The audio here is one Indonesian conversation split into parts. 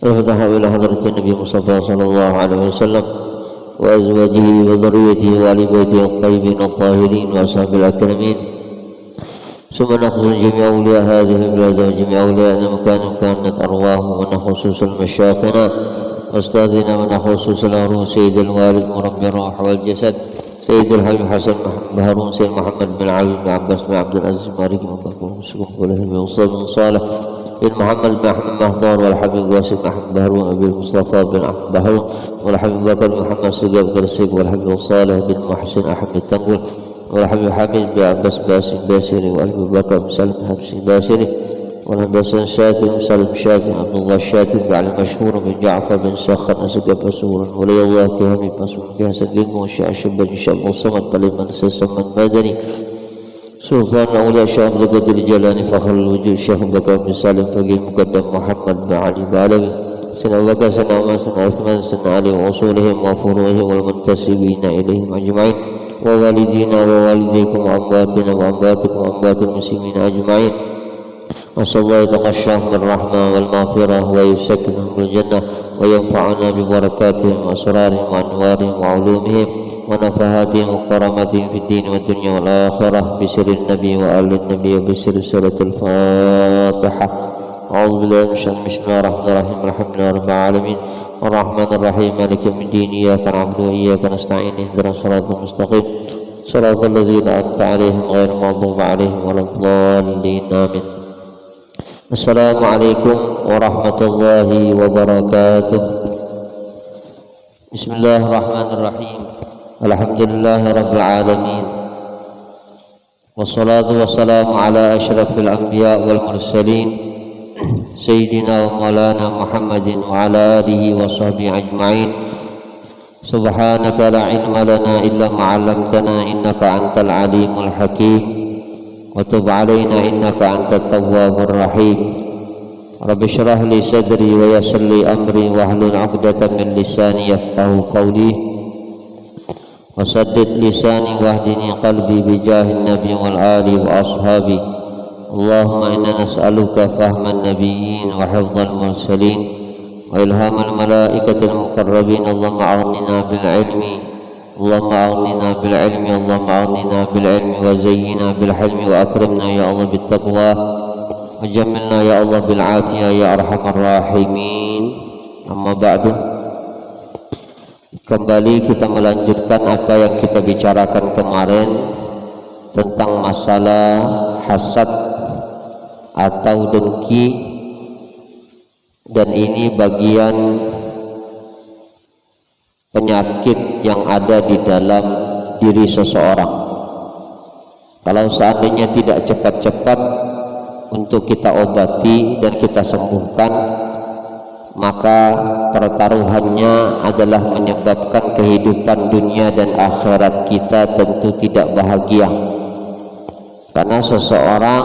ففتح إلى حضرة النبي المصطفى صلى الله عليه وسلم وأزواجه وذريته وآل بيته الطيبين الطاهرين وأصحابه الأكرمين، ثم نخص جميع أولياء هذه البلاد وجميع أولياء مكان كانت أرواحهم، ونخصص المشايخنا وأستاذنا ونخصص العروس سيد الوالد مربي الروح والجسد سيد الحبيب حسن محمد هارون سيد محمد بن علي بن عباس بن عبد العزيز مالك بن مسكون وله بن وصال بن صالح بن محمد بن أحمد مهدار والحبيب قاسم بن أحمد بهرون أبي المصطفى بن أحمد بهرون والحبيب بكر بن محمد سيد بكر السيد والحبيب صالح بن محسن أحمد التنقل والحبيب حميد بن عباس باسم باسري والحبيب بكر بن سلم حبسي باسري والحبيب حسن شاتم بن سلم شاتم عبد الله الشاتم على المشهور بن جعفر بن سخر أسقى فسورا ولي الله كهمي فسور في حسن للم وشاء شبه شاب الصمد قليما سسما مدني سلطان أولياء الشيخ عبد القادر الجيلاني فخر الوجود الشيخ بكر بن سالم فقيه مقدم محمد بن علي بعلوي سنة بكر سنة عمر سنة عثمان سنة علي وأصولهم وفروعهم والمنتسبين إليهم أجمعين ووالدينا ووالديكم وأمواتنا وأمواتكم وأموات المسلمين أجمعين، وصلى الله يتغشاهم بالرحمة والمغفرة ويسكنهم بالجنة وينفعنا ببركاتهم وأسرارهم وأنوارهم وعلومهم ونفحاتهم وكراماتهم في الدين والدنيا والآخرة بسر النبي وآل النبي وبسر سورة الفاتحة. أعوذ بالله من الشيطان بسم الله الرحمن الرحيم الحمد لله رب العالمين الرحمن الرحيم مالك يوم الدين إياك نعبد وإياك نستعين اهدنا الصراط المستقيم صراط الذين أنعمت عليهم غير المغضوب عليهم ولا الضالين آمين. السلام عليكم ورحمة الله وبركاته. بسم الله الرحمن الرحيم الحمد لله رب العالمين والصلاة والسلام على أشرف الأنبياء والمرسلين سيدنا ومولانا محمد وعلى آله وصحبه أجمعين. سبحانك لا علم لنا إلا ما علمتنا إنك أنت العليم الحكيم وتب علينا إنك أنت التواب الرحيم. رب اشرح لي صدري ويسر لي أمري واحلل عقدة من لساني يفقهوا قولي وسدد لساني واهدني قلبي بجاه النبي والآل وأصحابه. اللهم إنا نسألك فهم النبيين وحفظ المرسلين وإلهام الملائكة المقربين. اللهم أغننا بالعلم اللهم أغننا بالعلم اللهم أغننا بالعلم وزينا بالحلم وأكرمنا يا الله بالتقوى وجملنا يا الله بالعافية يا أرحم الراحمين. أما بعد, kembali kita melanjutkan apa yang kita bicarakan kemarin tentang masalah hasad atau dengki, dan ini bagian penyakit yang ada di dalam diri seseorang. Kalau seandainya tidak cepat-cepat untuk kita obati dan kita sembuhkan, maka pertaruhannya adalah menyebabkan kehidupan dunia dan akhirat kita tentu tidak bahagia. Karena seseorang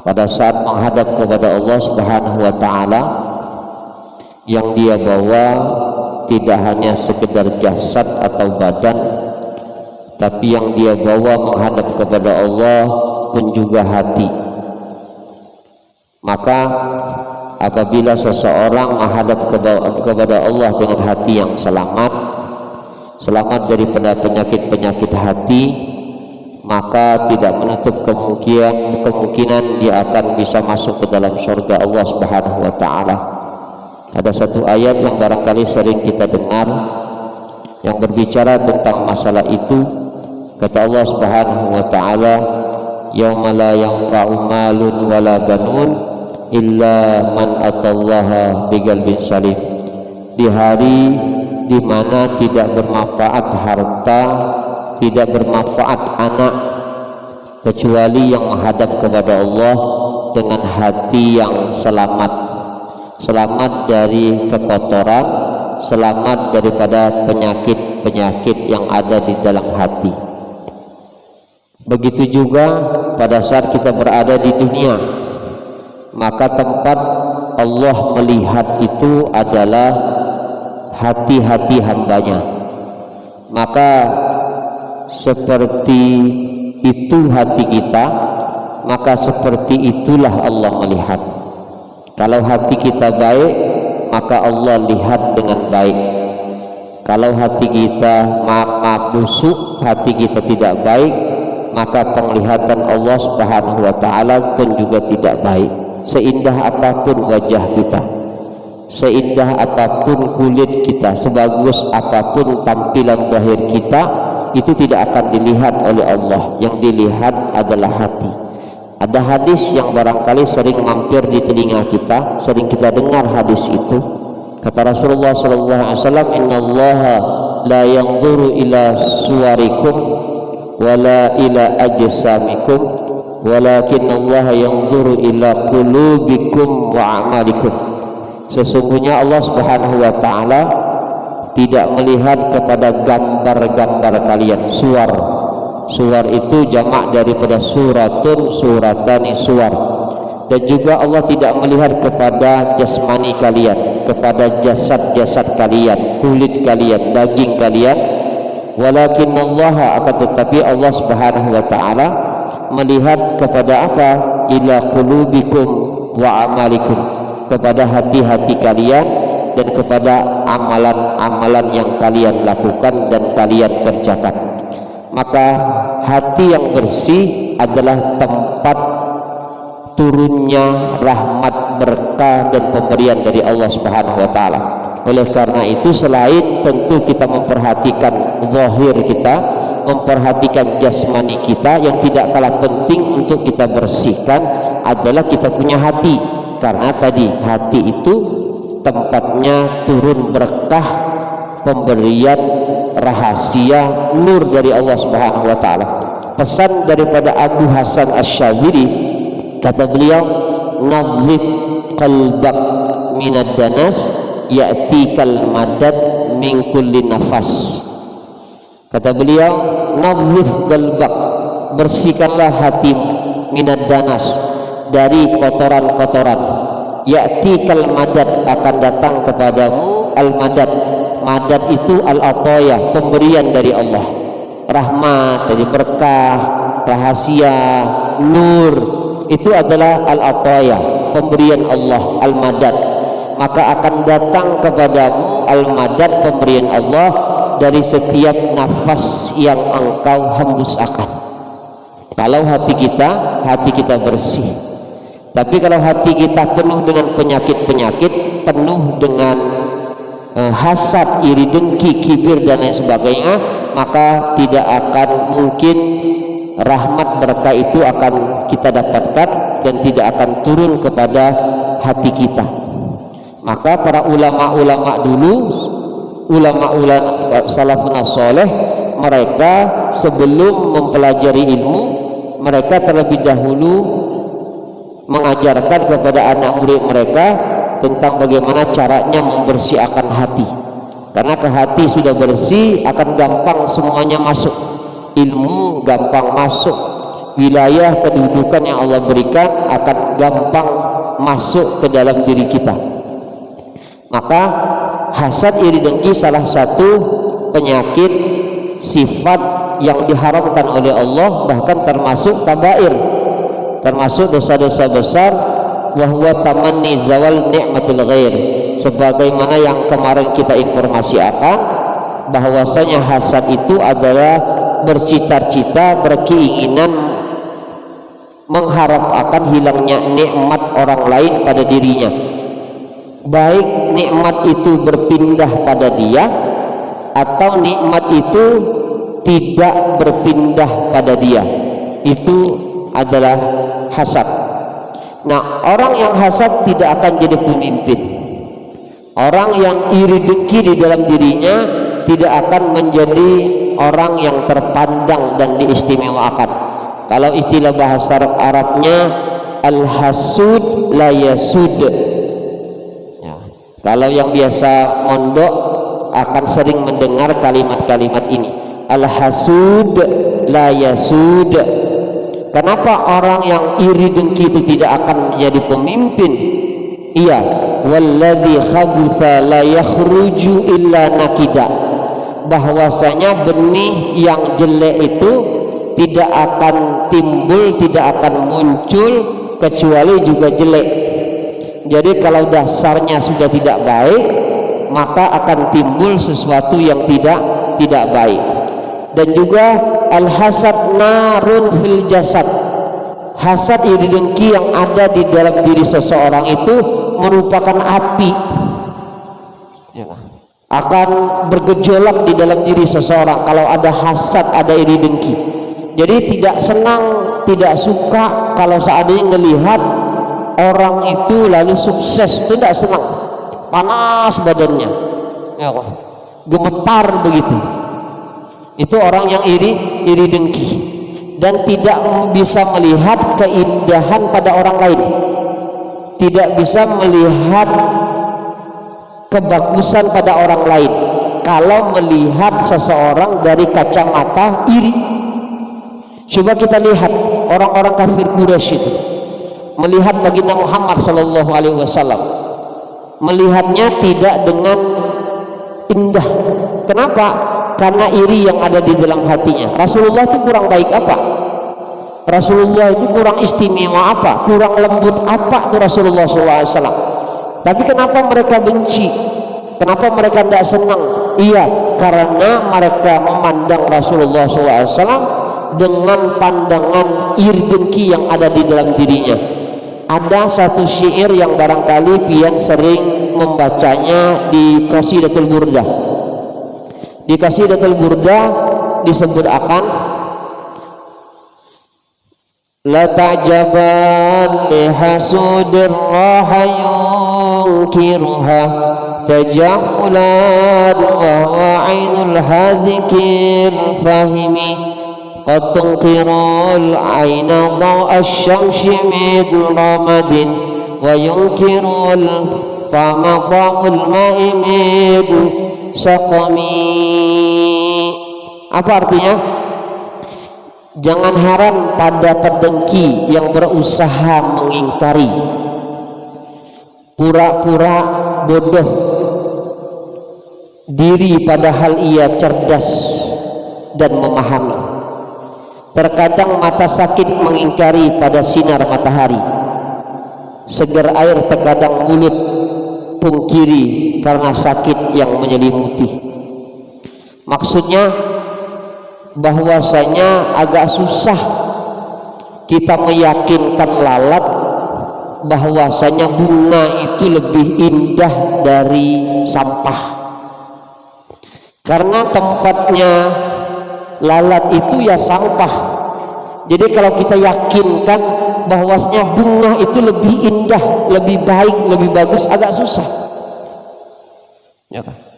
pada saat menghadap kepada Allah Subhanahu wa Ta'ala, yang dia bawa tidak hanya sekedar jasad atau badan, tapi yang dia bawa menghadap kepada Allah pun juga hati. Maka apabila seseorang menghadap kepada Allah dengan hati yang selamat daripada penyakit-penyakit hati, maka tidak menutup kemungkinan dia akan bisa masuk ke dalam surga Allah Subhanahu wa Ta'ala. Ada satu ayat yang barangkali sering kita dengar yang berbicara tentang masalah itu. Kata Allah Subhanahu wa Ta'ala, yauma la yanfa'u malun wala banun illa man atallaha biqalbin salim. Di hari di mana tidak bermanfaat harta, tidak bermanfaat anak, kecuali yang menghadap kepada Allah dengan hati yang selamat dari kekotoran, selamat daripada penyakit-penyakit yang ada di dalam hati. Begitu juga pada saat kita berada di dunia, maka tempat Allah melihat itu adalah hati-hati hambanya. Maka seperti itu hati kita, maka seperti itulah Allah melihat. Kalau hati kita baik, maka Allah lihat dengan baik. Kalau hati kita maaf busuk, hati kita tidak baik, maka penglihatan Allah Subhanahu wa taala pun juga tidak baik. Seindah apapun wajah kita, seindah apapun kulit kita, sebagus apapun tampilan zahir kita, itu tidak akan dilihat oleh Allah. Yang dilihat adalah hati. Ada hadis yang barangkali sering mampir di telinga kita, sering kita dengar hadis itu. Kata Rasulullah sallallahu alaihi wasallam, "Innallaha la yanzuru ila suwarikum wala ila ajsamikum, walakinallaha yanzuru ila qulubikum wa a'malikum." Sesungguhnya Allah Subhanahu wa taala tidak melihat kepada gambar-gambar kalian. Suwar itu jamak daripada suratun, suratani, suwar. Dan juga Allah tidak melihat kepada jasmani kalian, kepada jasad-jasad kalian, kulit kalian, daging kalian. Walakinallaha, akan tetapi Allah Subhanahu wa taala melihat kepada apa? Ila qulubikum wa amalikum, kepada hati-hati kalian dan kepada amalan-amalan yang kalian lakukan dan kalian kerjakan. Maka hati yang bersih adalah tempat turunnya rahmat, berkah dan pemberian dari Allah Subhanahu wa taala. Oleh karena itu, selain tentu kita memperhatikan zahir kita, memperhatikan jasmani kita, yang tidak kalah penting untuk kita bersihkan adalah kita punya hati. Karena tadi hati itu tempatnya turun berkah, pemberian, rahasia, nur dari Allah Subhanahu wa taala. Pesan daripada Abu Hasan Asy-Syadzili, kata beliau, "Nadhif qalbak minad danas ya'tikal madad min kulli nafas." Kata beliau, "Nadhif qalbak," bersihkanlah hatimu, minad danas, dari kotoran-kotoran. Ya'tikal madad, akan datang kepadamu al madad. Madad itu al-ataya, pemberian dari Allah, rahmat, dari berkah, rahasia, nur. Itu adalah al-ataya, pemberian Allah, al-madad. Maka akan datang kepadamu al-madad, pemberian Allah, dari setiap nafas yang engkau hembuskan. Kalau hati kita bersih. Tapi kalau hati kita penuh dengan penyakit-penyakit, penuh dengan hasad, iri, dengki, kibir dan lain sebagainya, maka tidak akan mungkin rahmat berkah itu akan kita dapatkan dan tidak akan turun kepada hati kita. Maka para ulama-ulama dulu, ulama-ulama salafun saleh, mereka sebelum mempelajari ilmu, mereka terlebih dahulu mengajarkan kepada anak murid mereka tentang bagaimana caranya membersihkan hati. Karena ke hati sudah bersih, akan gampang semuanya masuk. Ilmu gampang masuk, wilayah kedudukan yang Allah berikan akan gampang masuk ke dalam diri kita. Maka hasad, iri, dengki salah satu penyakit sifat yang diharamkan oleh Allah, bahkan termasuk kabair, termasuk dosa-dosa besar. Wa huwa tamanni zawal ni'matil ghair, sebagaimana yang kemarin kita informasi akan bahwasanya hasad itu adalah bercita-cita, berkeinginan mengharapkan hilangnya nikmat orang lain pada dirinya, baik nikmat itu berpindah pada dia atau nikmat itu tidak berpindah pada dia. Itu adalah hasad. Nah, orang yang hasad tidak akan jadi pemimpin. Orang yang iri dengki di dalam dirinya tidak akan menjadi orang yang terpandang dan diistimewakan. Kalau istilah bahasa Arabnya, al-hasud la yasud. Ya. Kalau yang biasa mondok akan sering mendengar kalimat-kalimat ini, al-hasud la yasud. Kenapa orang yang iri dengki itu tidak akan menjadi pemimpin? Iya, walladzi khabutha la yakhruju illa nakida. Bahwasanya benih yang jelek itu tidak akan timbul, tidak akan muncul kecuali juga jelek. Jadi kalau dasarnya sudah tidak baik, maka akan timbul sesuatu yang tidak baik. Dan juga al-hasad narun fil jasad. Hasad, iri dengki yang ada di dalam diri seseorang itu merupakan api, akan bergejolak di dalam diri seseorang kalau ada hasad, ada iri dengki. Jadi tidak senang, tidak suka kalau seandainya melihat orang itu lalu sukses, itu tidak senang, panas badannya, gemetar begitu. Itu orang yang iri dengki dan tidak bisa melihat keindahan pada orang lain, tidak bisa melihat kebagusan pada orang lain kalau melihat seseorang dari kacamata iri. Coba kita lihat orang-orang kafir Quraisy itu melihat baginda Muhammad sallallahu alaihi wasallam, melihatnya tidak dengan indah. Kenapa? Karena iri yang ada di dalam hatinya. Rasulullah itu kurang baik apa? Rasulullah itu kurang istimewa apa? Kurang lembut apa itu Rasulullah SAW? Tapi kenapa mereka benci? Kenapa mereka tidak senang? Iya, karena mereka memandang Rasulullah SAW dengan pandangan iri dengki yang ada di dalam dirinya. Ada satu syair yang barangkali pian sering membacanya di Qasidatul Burdah. Di Qasidatul Burdah disebut akan la ta'jaban li hasudir raha yunkiruha tajahulan wa huwa ainul hadhikir fahimi qad tunqirul aina da'a asy-syamsi min ramadin wa yunkirul fama qamul ma'i min saqami. Apa artinya? Jangan heran pada pendengki yang berusaha mengingkari, pura-pura bodoh diri padahal ia cerdas dan memahami. Terkadang mata sakit mengingkari pada sinar matahari, seger air terkadang mulut pungkiri karena sakit yang menyelimuti. Maksudnya bahwasanya agak susah kita meyakinkan lalat bahwasanya bunga itu lebih indah dari sampah, karena tempatnya lalat itu ya sampah. Jadi kalau kita yakinkan bahwasanya bunga itu lebih indah, lebih baik, lebih bagus, agak susah.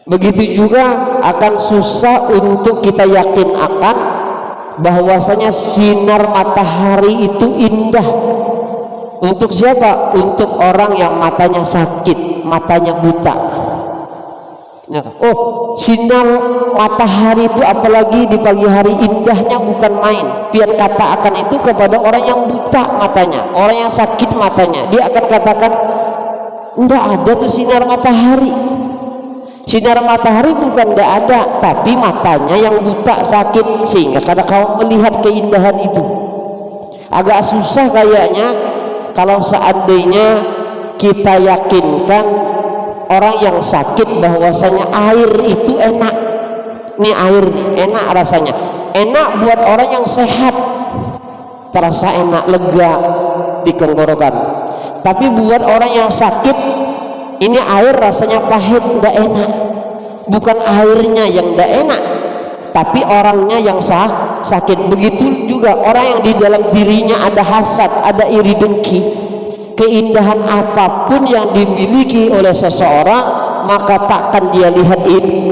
Begitu juga akan susah untuk kita yakin akan bahwasanya sinar matahari itu indah. Untuk siapa? Untuk orang yang matanya sakit, matanya buta. Oh, sinar matahari itu apalagi di pagi hari indahnya bukan main. Biar katakan itu kepada orang yang buta matanya, orang yang sakit matanya, dia akan katakan enggak ada tuh sinar matahari. Sinar matahari bukan enggak ada, tapi matanya yang buta sakit sehingga kadang kau melihat keindahan itu. Agak susah kayaknya kalau seandainya kita yakinkan orang yang sakit bahwasanya air itu enak. Ini air nih, enak rasanya. Enak buat orang yang sehat, terasa enak, lega di tenggorokan. Tapi buat orang yang sakit, ini air rasanya pahit, tidak enak. Bukan airnya yang tidak enak, tapi orangnya yang sakit. Begitu juga orang yang di dalam dirinya ada hasad, ada iri dengki. Keindahan apapun yang dimiliki oleh seseorang, maka takkan dia lihat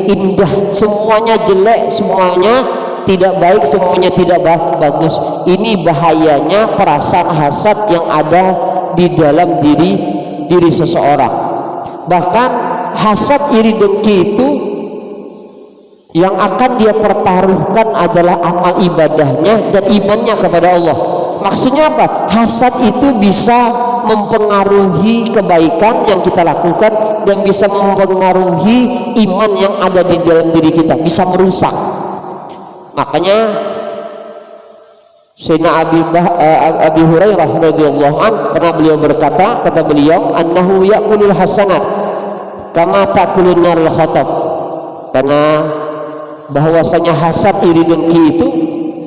indah. Semuanya jelek, semuanya tidak baik, semuanya tidak bagus. Ini bahayanya perasaan hasad yang ada di dalam diri seseorang. Bahkan hasad iri dengki itu yang akan dia pertaruhkan adalah amal ibadahnya dan imannya kepada Allah. Maksudnya apa? Hasad itu bisa mempengaruhi kebaikan yang kita lakukan dan bisa mempengaruhi iman yang ada di dalam diri kita, bisa merusak. Makanya Sayyidina Abi Hurairah radhiyallahu an pernah beliau berkata, kata beliau, annahu ya'kulul hasanat kama ta'kulun narul khatab, karena bahwasanya hasad iri dengki itu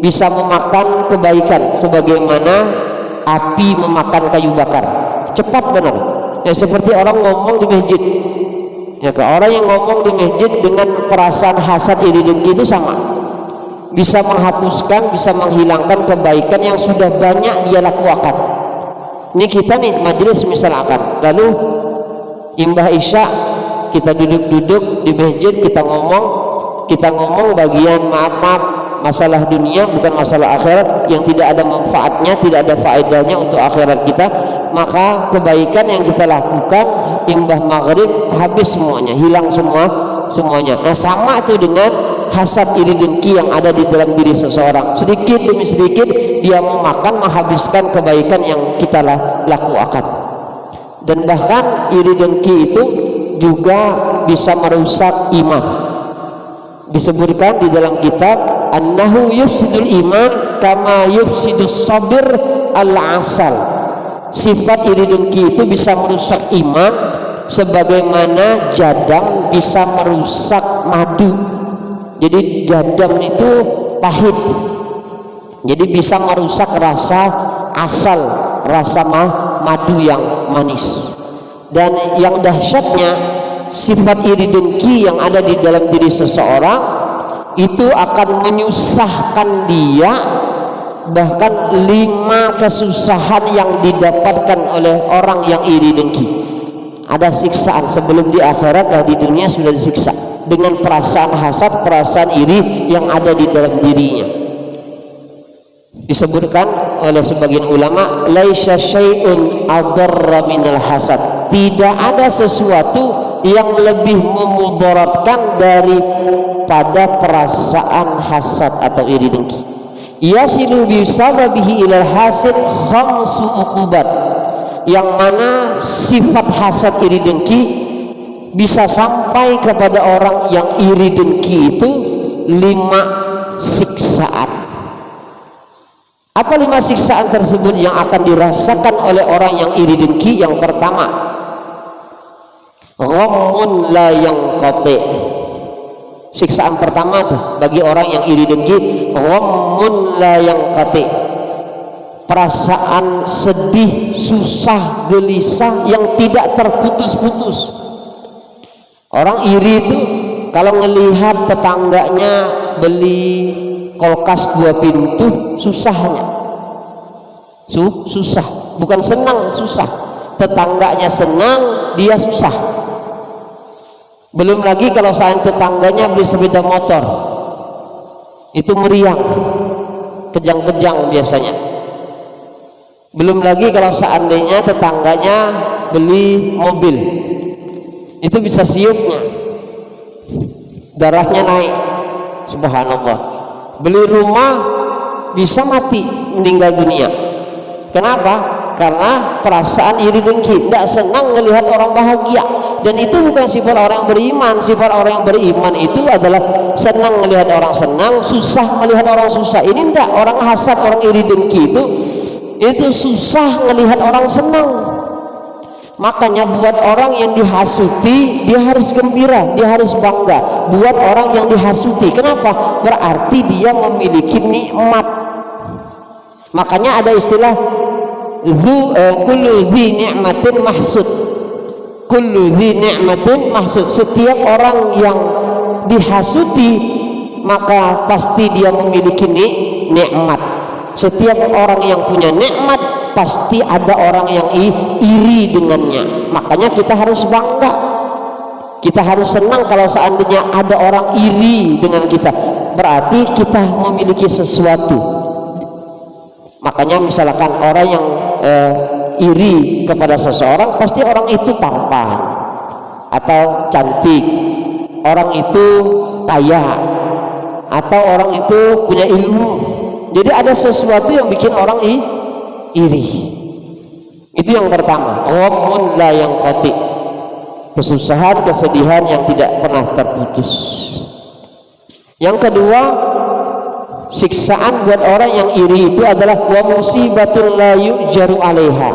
bisa memakan kebaikan sebagaimana api memakan kayu bakar, cepat benar ya, seperti orang ngomong di masjid ya, ke orang yang ngomong di masjid dengan perasaan hasad iri dengki itu sama, bisa menghapuskan, bisa menghilangkan kebaikan yang sudah banyak dia lakukan. Ini kita nih majelis misalkan, lalu imbah isya kita duduk-duduk di masjid, kita ngomong bagian maaf masalah dunia, bukan masalah akhirat yang tidak ada manfaatnya, tidak ada faedahnya untuk akhirat kita, maka kebaikan yang kita lakukan imbah maghrib habis semuanya, hilang semuanya. Nah sama itu dengan hasad iri dengki yang ada di dalam diri seseorang, sedikit demi sedikit dia memakan, menghabiskan kebaikan yang kita lakukan. Dan bahkan iri dengki itu juga bisa merusak iman. Disebutkan di dalam kitab annahu yufsidul iman kama yufsidus sabir al-asal, sifat iri dengki itu bisa merusak iman sebagaimana jadam bisa merusak madu. Jadi jadam itu pahit, jadi bisa merusak rasa asal, rasa madu yang manis. Dan yang dahsyatnya, sifat iri dengki yang ada di dalam diri seseorang itu akan menyusahkan dia, bahkan 5 kesusahan yang didapatkan oleh orang yang iri dengki. Ada siksaan sebelum di akhirat dan di dunia sudah disiksa dengan perasaan hasad, perasaan iri yang ada di dalam dirinya. Disebutkan oleh sebagian ulama, laisa syai'un adarra minal hasad, tidak ada sesuatu yang lebih memudaratkan daripada perasaan hasad atau iri dengki. Yasilu bisababihi ilal hasid khamsu uqubat, yang mana sifat hasad iri dengki bisa sampai kepada orang yang iri dengki itu 5 siksaan. Apa 5 siksaan tersebut yang akan dirasakan oleh orang yang iri dengki? Yang pertama, ghammun la yanqati. Siksaan pertama tuh bagi orang yang iri dengki, ghammun la yanqati, perasaan sedih, susah, gelisah yang tidak terputus-putus. Orang iri itu kalau ngelihat tetangganya beli kulkas 2 pintu, susahnya susah, bukan senang, susah. Tetangganya senang, dia susah. Belum lagi kalau saat tetangganya beli sepeda motor, itu meriang, kejang-kejang biasanya. Belum lagi kalau seandainya tetangganya beli mobil, itu bisa siupnya, darahnya naik, subhanallah. Beli rumah bisa mati, meninggal dunia. Kenapa? Karena perasaan iri dengki, tidak senang melihat orang bahagia. Dan itu bukan sifat orang yang beriman. Sifat orang yang beriman itu adalah senang melihat orang senang, susah melihat orang susah. Ini tidak, orang hasad, orang iri dengki itu susah melihat orang senang. Makanya buat orang yang dihasuti, dia harus gembira, dia harus bangga. Buat orang yang dihasuti, kenapa? Berarti dia memiliki nikmat. Makanya ada istilah kullu dhi ni'matin mahsud. Kullu dhi ni'matin mahsud. Setiap orang yang dihasuti maka pasti dia memiliki nikmat. Setiap orang yang punya nikmat pasti ada orang yang iri dengannya. Makanya kita harus bangga, kita harus senang kalau seandainya ada orang iri dengan kita, berarti kita memiliki sesuatu. Makanya misalkan orang yang iri kepada seseorang, pasti orang itu tampan atau cantik, orang itu kaya, atau orang itu punya ilmu. Jadi ada sesuatu yang bikin orang iri. Itu yang pertama, ghammun la yanqati, kesusahan, kesedihan yang tidak pernah terputus. Yang kedua, siksaan buat orang yang iri itu adalah wa musibatul la yu'jaru 'alaiha,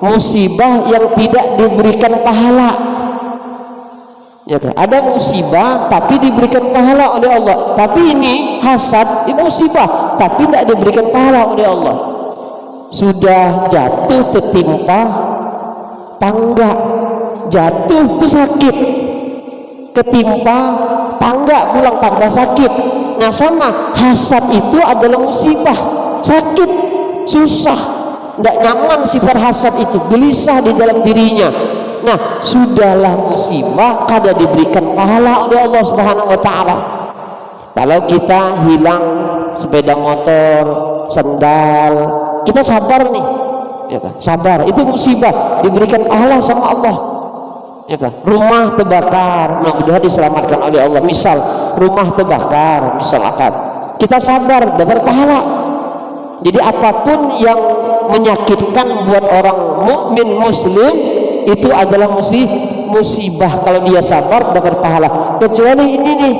musibah yang tidak diberikan pahala. Ya kan? Ada musibah tapi diberikan pahala oleh Allah, tapi ini hasad, ini musibah tapi tidak diberikan pahala oleh Allah. Sudah jatuh tertimpa tangga, jatuh itu sakit, ketimpa tangga pulang tambah sakit. Nah sama hasad itu adalah musibah, sakit, susah, tidak nyaman sifat hasad itu, gelisah di dalam dirinya. Nah sudahlah musibah kada diberikan pahala oleh Allah Subhanahu wa ta'ala. Kalau kita hilang sepeda motor, sendal, kita sabar nih, ya kan? Sabar, itu musibah diberikan pahala sama Allah, ya kan? Rumah terbakar, mudah-mudahan diselamatkan oleh Allah. Misal rumah terbakar, misalkan kita sabar dapat pahala. Jadi apapun yang menyakitkan buat orang mukmin muslim itu adalah musibah. Kalau dia sabar dapat pahala. Kecuali ini nih,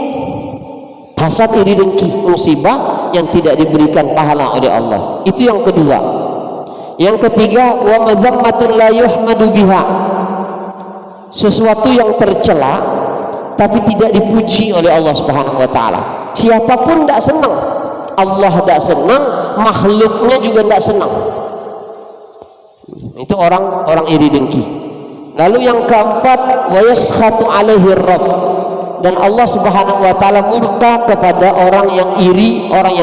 hasad, iri, dengki, musibah yang tidak diberikan pahala oleh Allah. Itu yang kedua. Yang ketiga, wa madzammatun la yuhmadu biha, sesuatu yang tercela tapi tidak dipuji oleh Allah Subhanahu wa ta'ala. Siapapun tidak senang, Allah tidak senang, makhluknya juga tidak senang. Itu orang iri dengki. Lalu yang keempat, wa yaskhatu alaihi rabb, dan Allah Subhanahu wa ta'ala murka kepada orang yang iri, orang yang